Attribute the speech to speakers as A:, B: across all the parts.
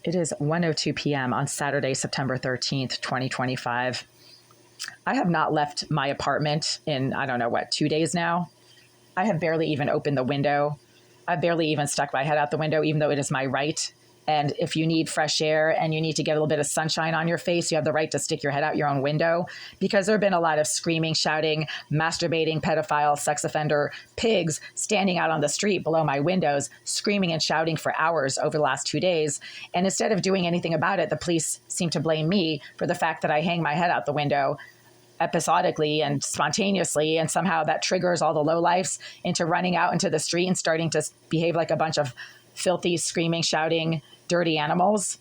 A: It is 1:02 p.m. on Saturday, September 13th, 2025. I have not left my apartment in, I don't know what, 2 days now. I have barely even opened the window. I've barely even stuck my head out the window, even though it is my right. And if you need fresh air and you need to get a little bit of sunshine on your face, you have the right to stick your head out your own window, because there have been a lot of screaming, shouting, masturbating, pedophile, sex offender pigs standing out on the street below my windows, screaming and shouting for hours over the last 2 days. And instead of doing anything about it, the police seem to blame me for the fact that I hang my head out the window episodically and spontaneously, and somehow that triggers all the lowlifes into running out into the street and starting to behave like a bunch of filthy, screaming, shouting, dirty animals.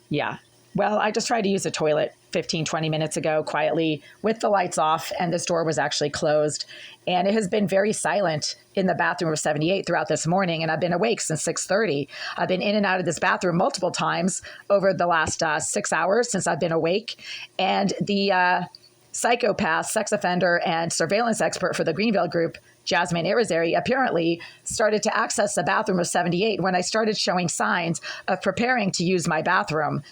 A: Yeah. Well, I just tried to use the toilet 15, 20 minutes ago quietly with the lights off, and this door was actually closed. And it has been very silent in the bathroom of 78 throughout this morning, and I've been awake since 6:30. I've been in and out of this bathroom multiple times over the last 6 hours since I've been awake. And the psychopath, sex offender, and surveillance expert for the Greenville Group, Jasmine Irizarry, apparently started to access the bathroom of 78 when I started showing signs of preparing to use my bathroom,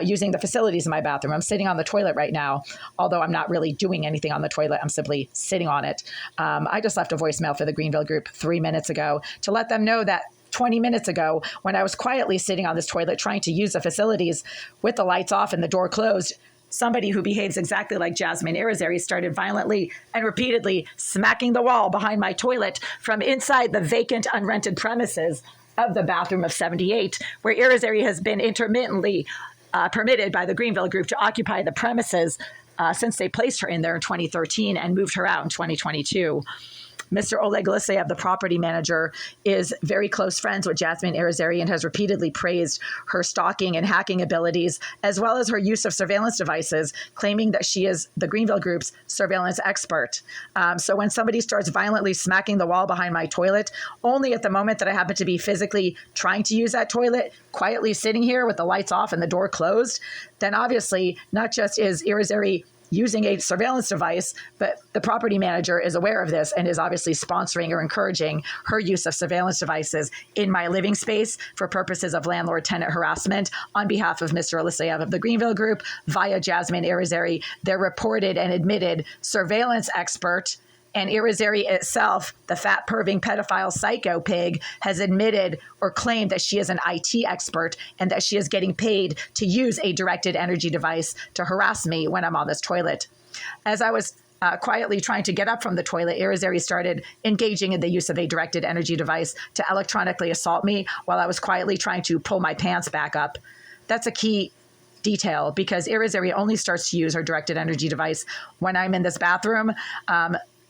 A: using the facilities in my bathroom. I'm sitting on the toilet right now, although I'm not really doing anything on the toilet. I'm simply sitting on it. I just left a voicemail for the Greenville Group 3 minutes ago to let them know that 20 minutes ago, when I was quietly sitting on this toilet trying to use the facilities with the lights off and the door closed, somebody who behaves exactly like Jasmine Irizarry started violently and repeatedly smacking the wall behind my toilet from inside the vacant, unrented premises of the bathroom of 78, where Irizarry has been intermittently permitted by the Greenville Group to occupy the premises since they placed her in there in 2013 and moved her out in 2022. Mr. Oleg Liseyev, the property manager, is very close friends with Jasmine Irizarry and has repeatedly praised her stalking and hacking abilities, as well as her use of surveillance devices, claiming that she is the Greenville Group's surveillance expert. So when somebody starts violently smacking the wall behind my toilet, only at the moment that I happen to be physically trying to use that toilet, quietly sitting here with the lights off and the door closed, then obviously not just is Irizarry using a surveillance device, but the property manager is aware of this and is obviously sponsoring or encouraging her use of surveillance devices in my living space for purposes of landlord-tenant harassment on behalf of Mr. Liseyev of the Greenville Group via Jasmine Irizarry, their reported and admitted surveillance expert. And Irizarry itself, the fat, perving, pedophile psycho pig, has admitted or claimed that she is an IT expert and that she is getting paid to use a directed energy device to harass me when I'm on this toilet. As I was quietly trying to get up from the toilet, Irizarry started engaging in the use of a directed energy device to electronically assault me while I was quietly trying to pull my pants back up. That's a key detail, because Irizarry only starts to use her directed energy device when I'm in this bathroom,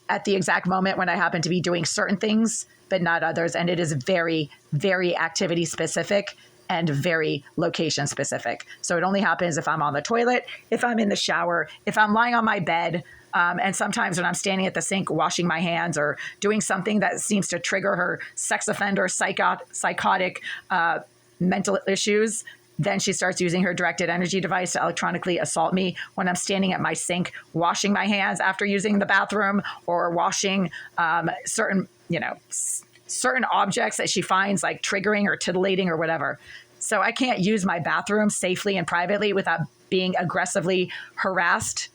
A: at the exact moment when I happen to be doing certain things, but not others. And it is very, very activity specific and very location specific. So it only happens if I'm on the toilet, if I'm in the shower, if I'm lying on my bed, and sometimes when I'm standing at the sink washing my hands or doing something that seems to trigger her sex offender, psychotic mental issues. Then she starts using her directed energy device to electronically assault me when I'm standing at my sink, washing my hands after using the bathroom, or washing certain objects that she finds like triggering or titillating or whatever. So I can't use my bathroom safely and privately without being aggressively harassed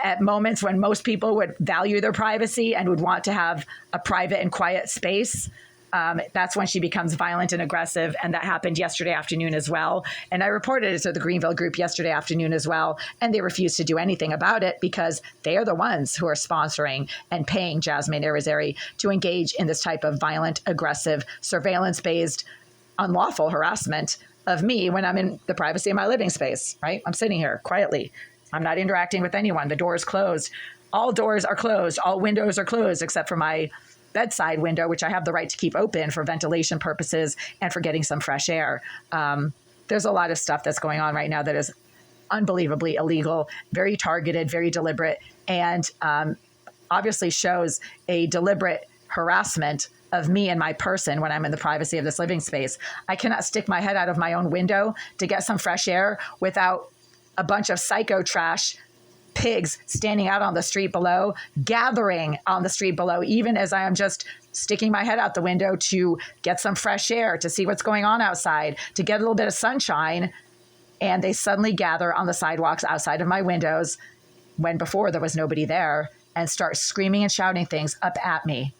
A: at moments when most people would value their privacy and would want to have a private and quiet space. That's when she becomes violent and aggressive. And that happened yesterday afternoon as well. And I reported it to the Greenville Group yesterday afternoon as well. And they refused to do anything about it because they are the ones who are sponsoring and paying Jasmine Irizarry to engage in this type of violent, aggressive, surveillance-based, unlawful harassment of me when I'm in the privacy of my living space, right? I'm sitting here quietly. I'm not interacting with anyone. The door is closed. All doors are closed. All windows are closed except for my bedside window, which I have the right to keep open for ventilation purposes and for getting some fresh air. There's a lot of stuff that's going on right now that is unbelievably illegal, very targeted, very deliberate, and obviously shows a deliberate harassment of me and my person when I'm in the privacy of this living space. I cannot stick my head out of my own window to get some fresh air without a bunch of psycho trash pigs standing out on the street below, gathering on the street below, even as I am just sticking my head out the window to get some fresh air, to see what's going on outside, to get a little bit of sunshine. And they suddenly gather on the sidewalks outside of my windows when before there was nobody there and start screaming and shouting things up at me.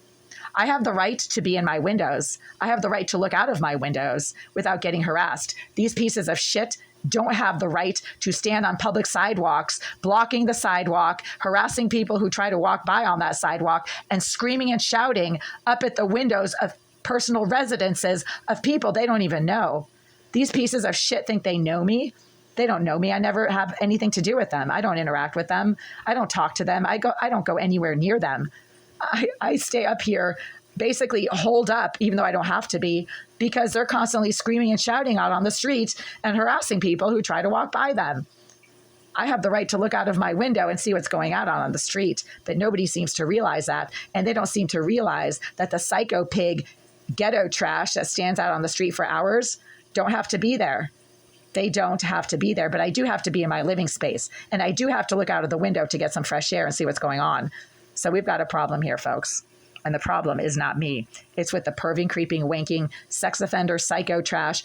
A: I have the right to be in my windows. I have the right to look out of my windows without getting harassed. These pieces of shit don't have the right to stand on public sidewalks, blocking the sidewalk, harassing people who try to walk by on that sidewalk, and screaming and shouting up at the windows of personal residences of people they don't even know. These pieces of shit think they know me. They don't know me. I never have anything to do with them. I don't interact with them. I don't talk to them. I don't go anywhere near them. I stay up here, basically holed up, even though I don't have to be, because they're constantly screaming and shouting out on the streets and harassing people who try to walk by them. I have the right to look out of my window and see what's going on the street, but nobody seems to realize that. And they don't seem to realize that the psycho pig ghetto trash that stands out on the street for hours don't have to be there. They don't have to be there, but I do have to be in my living space. And I do have to look out of the window to get some fresh air and see what's going on. So we've got a problem here, folks. And the problem is not me. It's with the perving, creeping, wanking, sex offender, psycho trash